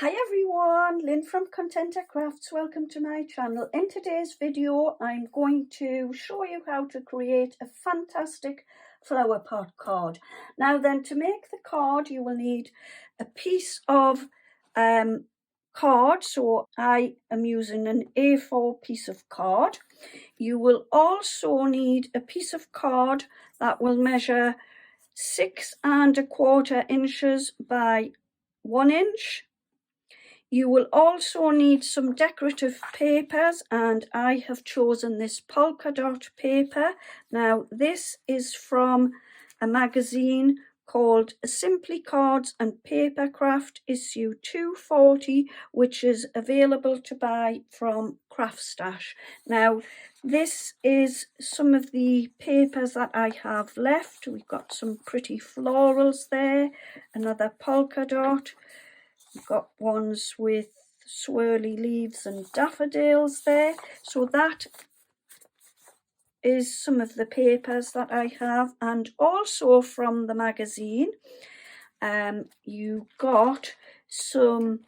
Hi everyone, Lynn from Contenta Crafts. Welcome to my channel. In today's video, I'm going to show you how to create a fantastic flower pot card. Now then, to make the card, you will need a piece of card. So I am using an A4 piece of card. You will also need a piece of card that will measure 6 1/4 inches by 1 inch. You will also need some decorative papers, and I have chosen this polka dot paper. Now this is from a magazine called Simply Cards and Papercraft, issue 240, which is available to buy from Craft Stash. Now this is some of the papers that I have left. We've got some pretty florals there, another polka dot. We've got ones with swirly leaves and daffodils there. So that is some of the papers that I have. And also from the magazine, you got some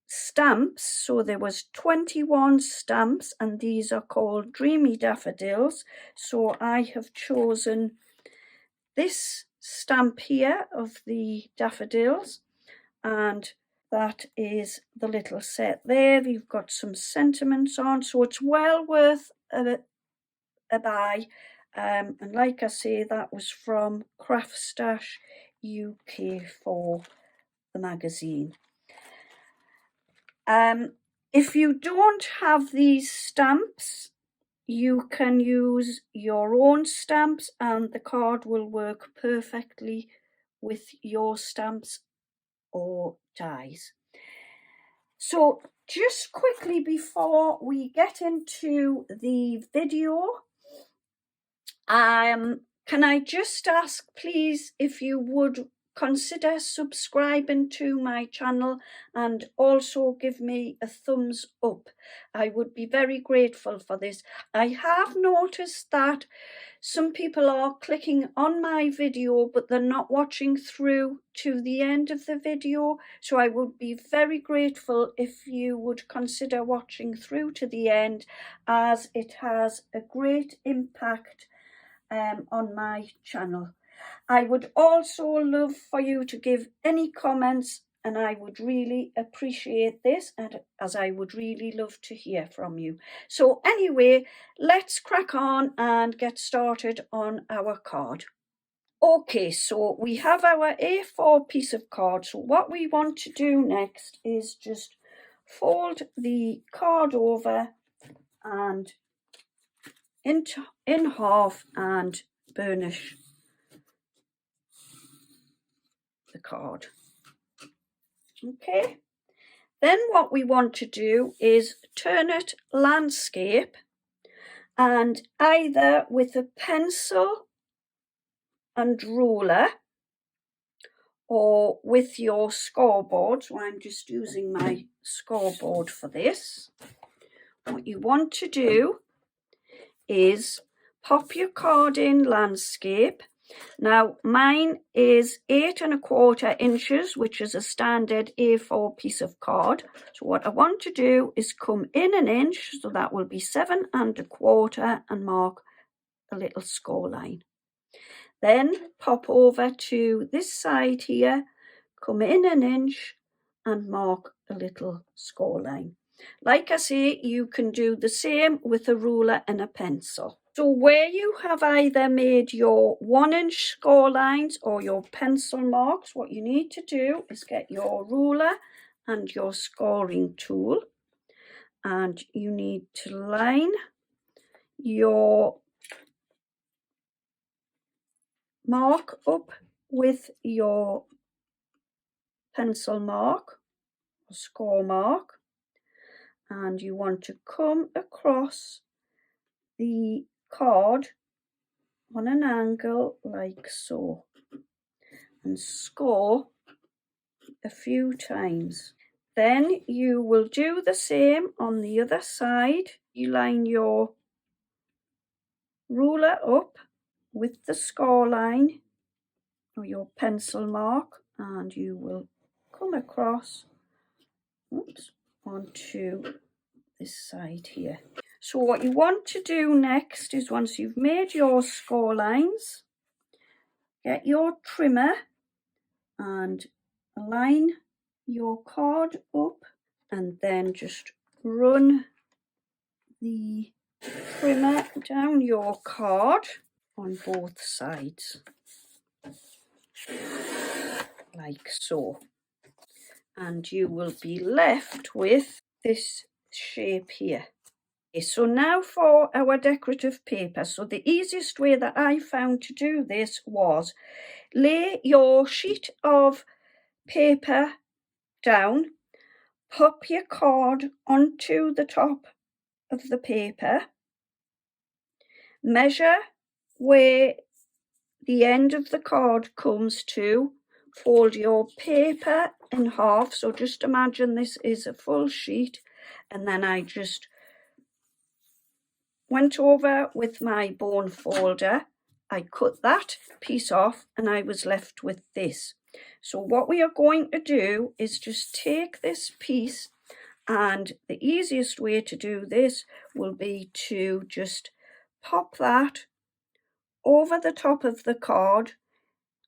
stamps. So there was 21 stamps, and these are called Dreamy daffodils. So I have chosen this stamp here of the daffodils, and that is the little set there. You've got some sentiments on, so it's well worth a buy. And like I say, that was from Craft Stash UK for the magazine. If you don't have these stamps, you can use your own stamps, and the card will work perfectly with your stamps or dies. So just quickly before we get into the video, can I just ask, please, if you would consider subscribing to my channel and also give me a thumbs up. I would be very grateful for this. I have noticed that some people are clicking on my video, but they're not watching through to the end of the video. So I would be very grateful if you would consider watching through to the end, as it has a great impact on my channel. I would also love for you to give any comments, and I would really appreciate this, and as I would really love to hear from you. So anyway, let's crack on and get started on our card. Okay, so we have our A4 piece of card. So what we want to do next is just fold the card over and in half and burnish the card. Okay, then what we want to do is turn it landscape, and either with a pencil and ruler or with your scoreboard. So I'm just using my scoreboard for this. What you want to do is pop your card in landscape. Now mine is 8 1/4 inches, which is a standard A4 piece of card. So what I want to do is come in 1 inch, so that will be 7 1/4, and mark a little score line. Then pop over to this side here, come in 1 inch and mark a little score line. Like I say, you can do the same with a ruler and a pencil. So where you have either made your 1 inch score lines or your pencil marks, what you need to do is get your ruler and your scoring tool, and you need to line your mark up with your pencil mark or score mark, and you want to come across the card on an angle like so and score a few times. Then you will do the same on the other side. You line your ruler up with the score line or your pencil mark, and you will come across, oops, onto this side here. So what you want to do next is, once you've made your score lines, get your trimmer and line your card up, and then just run the trimmer down your card on both sides, like so. And you will be left with this shape here. Okay, so now for our decorative paper. So the easiest way that I found to do this was lay your sheet of paper down, pop your card onto the top of the paper, measure where the end of the card comes to, fold your paper in half. So just imagine this is a full sheet, and then I just went over with my bone folder. I cut that piece off and I was left with this. So what we are going to do is just take this piece, and the easiest way to do this will be to just pop that over the top of the card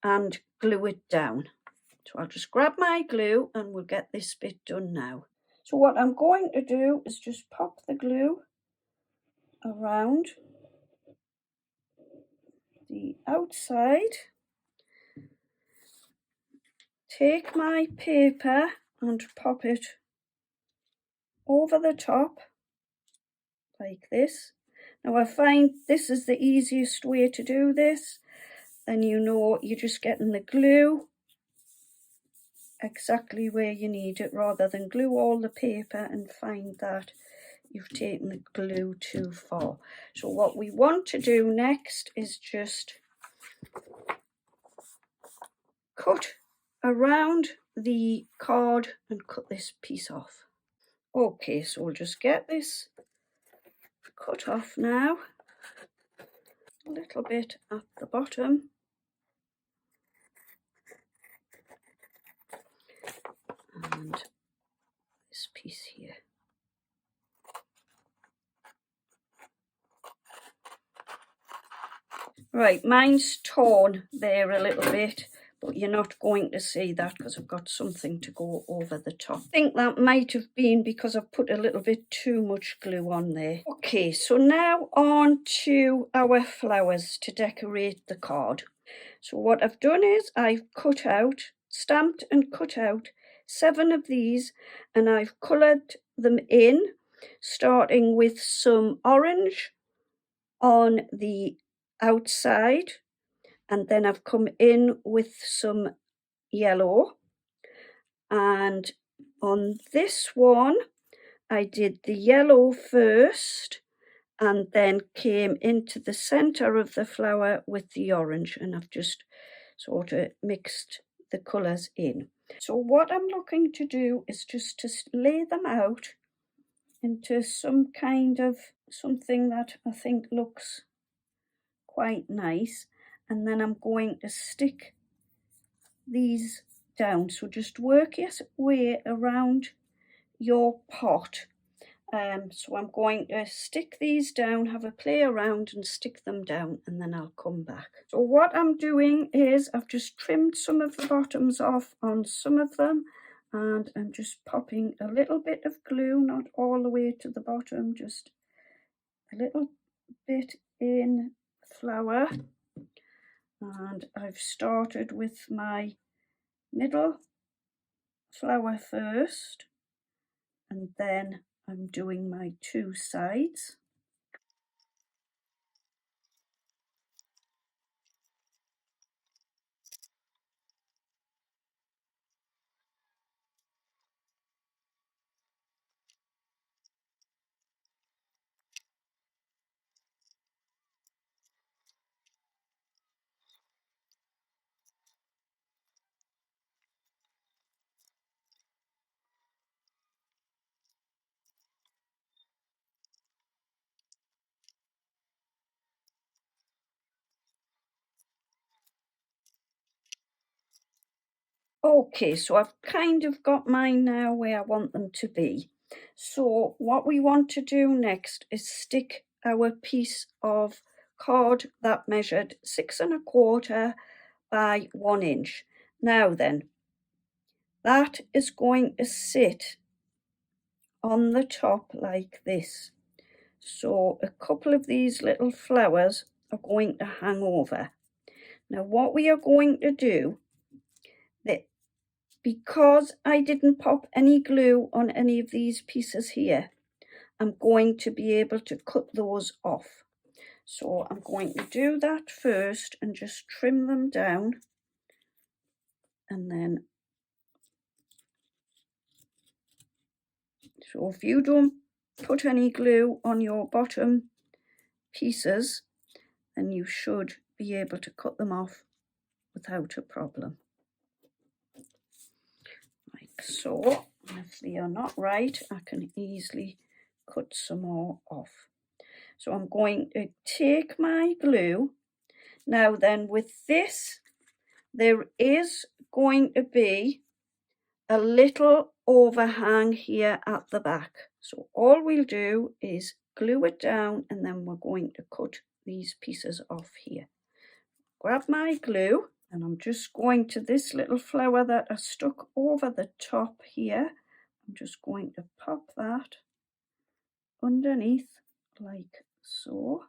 and glue it down. So I'll just grab my glue and we'll get this bit done now. So what I'm going to do is just pop the glue around the outside, take my paper and pop it over the top like this. Now I find this is the easiest way to do this, and you know you're just getting the glue exactly where you need it, rather than glue all the paper and find that you've taken the glue too far. So what we want to do next is just cut around the card and cut this piece off. Okay, so we'll just get this cut off now, a little bit at the bottom, and this piece here. Right, mine's torn there a little bit, but you're not going to see that because I've got something to go over the top. I think that might have been because I've put a little bit too much glue on there. Okay, so now on to our flowers to decorate the card. So what I've done is I've cut out, stamped and cut out 7 of these, and I've coloured them in, starting with some orange on the outside, and then I've come in with some yellow, and on this one I did the yellow first and then came into the center of the flower with the orange, and I've just sort of mixed the colors in. So what I'm looking to do is just to lay them out into some kind of something that I think looks quite nice, and then I'm going to stick these down. So just work your way around your pot. So I'm going to stick these down, have a play around and stick them down, and then I'll come back. So what I'm doing is I've just trimmed some of the bottoms off on some of them, and I'm just popping a little bit of glue, not all the way to the bottom, just a little bit in flower. And I've started with my middle flower first, and then I'm doing my 2 sides. Okay, so I've kind of got mine now where I want them to be. So what we want to do next is stick our piece of card that measured 6¼ by 1 inch. Now then, that is going to sit on the top like this. So a couple of these little flowers are going to hang over. Now what we are going to do, that because I didn't pop any glue on any of these pieces here, I'm going to be able to cut those off. So I'm going to do that first and just trim them down, and then, so if you don't put any glue on your bottom pieces, then you should be able to cut them off without a problem. Like so. And if they are not right, I can easily cut some more off. So I'm going to take my glue. Now then, with this, there is going to be a little overhang here at the back. So all we'll do is glue it down, and then we're going to cut these pieces off here. Grab my glue, and I'm just going to this little flower that I stuck over the top here. I'm just going to pop that underneath like so.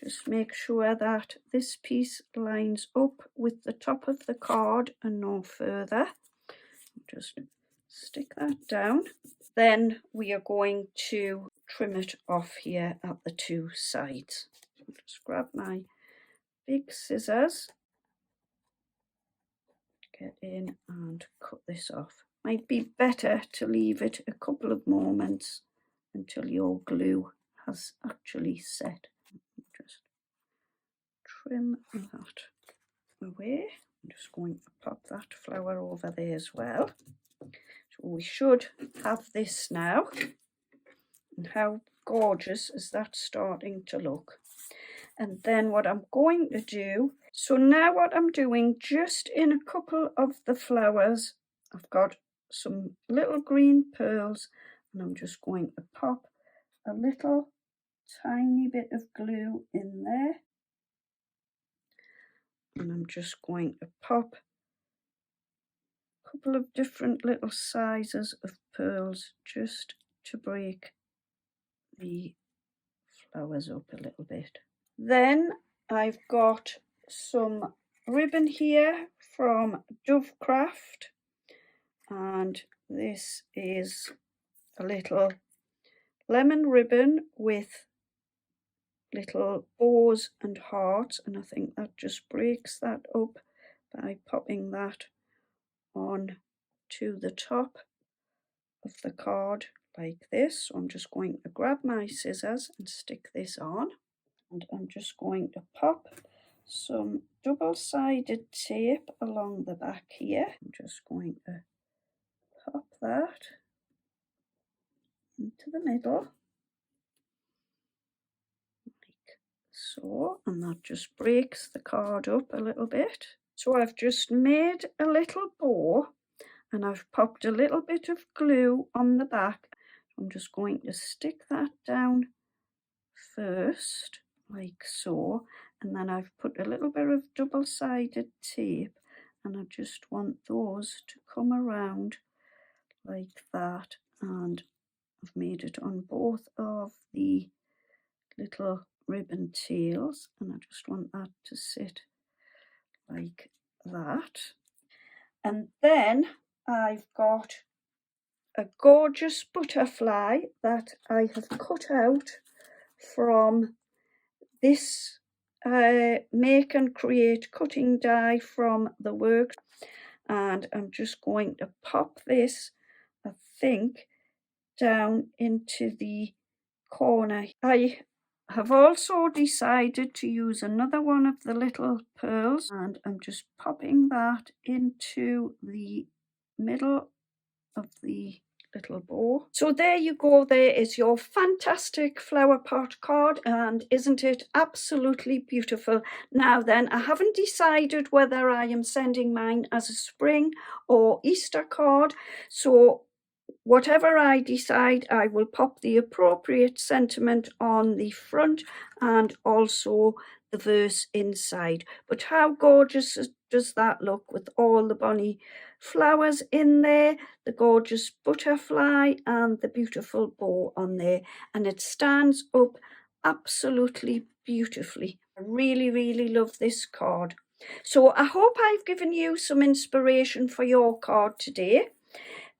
Just make sure that this piece lines up with the top of the card and no further. Just stick that down. Then we are going to trim it off here at the two sides. Just grab my big scissors, get in and cut this off. Might be better to leave it a couple of moments until your glue has actually set. Just trim that away. I'm just going to pop that flower over there as well. So we should have this now. And how gorgeous is that starting to look? And then what I'm going to do, so now what I'm doing, just in a couple of the flowers, I've got some little green pearls, and I'm just going to pop a little tiny bit of glue in there. And I'm just going to pop a couple of different little sizes of pearls just to break the flowers up a little bit. Then I've got some ribbon here from Dovecraft, and this is a little lemon ribbon with little bows and hearts, and I think that just breaks that up by popping that on to the top of the card like this. So I'm just going to grab my scissors and stick this on, and I'm just going to pop some double-sided tape along the back here. I'm just going to pop that into the middle like so, and that just breaks the card up a little bit. So I've just made a little bow, and I've popped a little bit of glue on the back. I'm just going to stick that down first like so, and then I've put a little bit of double-sided tape, and I just want those to come around like that, and I've made it on both of the little ribbon tails, and I just want that to sit like that. And then I've got a gorgeous butterfly that I have cut out from this Make and Create cutting die from the work, and I'm just going to pop this, I think, down into the corner. I have also decided to use another one of the little pearls, and I'm just popping that into the middle of the little bow. So there you go, there is your fantastic flower pot card, and isn't it absolutely beautiful? Now then, I haven't decided whether I am sending mine as a spring or Easter card, so whatever I decide, I will pop the appropriate sentiment on the front and also the verse inside. But how gorgeous does that look with all the bonny flowers in there, the gorgeous butterfly and the beautiful bow on there, and it stands up absolutely beautifully. I really, really love this card. So I hope I've given you some inspiration for your card today.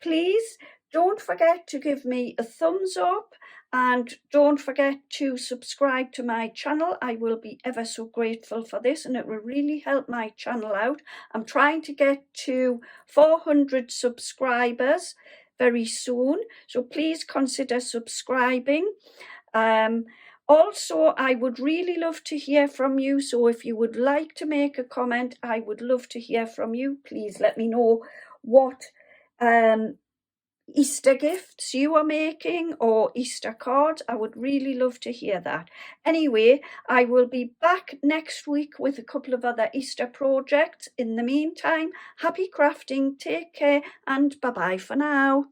Please don't forget to give me a thumbs up, and don't forget to subscribe to my channel. I will be ever so grateful for this, and it will really help my channel out. I'm trying to get to 400 subscribers very soon, so please consider subscribing. Also, I would really love to hear from you, so if you would like to make a comment, I would love to hear from you. Please let me know what Easter gifts you are making or Easter cards. I would really love to hear that. Anyway, I will be back next week with a couple of other Easter projects. In the meantime, happy crafting, take care, and bye-bye for now.